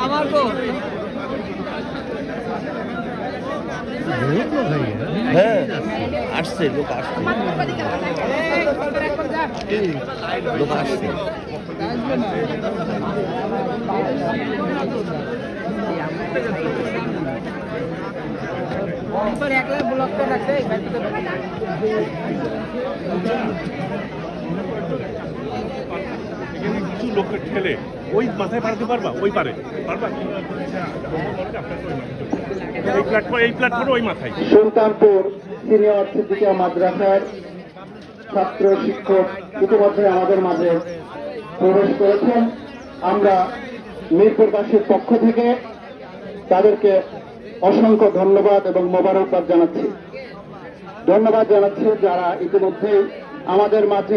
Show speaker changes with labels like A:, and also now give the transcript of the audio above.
A: আমার তো
B: হ্যাঁ আসছে লোক আসছে লোক আসছে
A: একলা ব্লক করে রাখছে
C: কিছু লোককে ঠেলে ওই মাথায় পাঠাতে পারবা ওই পারে পারবা এই প্ল্যাটফর্মে ওই মাথায়
D: সুলতানপুর সিনিয়র সিদ্দিকিয়া মাদ্রাসার ছাত্র শিক্ষক ইতিমধ্যে আমাদের মাঝে প্রবেশ করেছেন। আমরা মিরপুরবাসীর পক্ষ থেকে তাদেরকে অসংখ্য ধন্যবাদ এবং মোবারকবাদ জানাচ্ছি। ধন্যবাদ জানাচ্ছি যারা ইতিমধ্যেই আমাদের মাঝে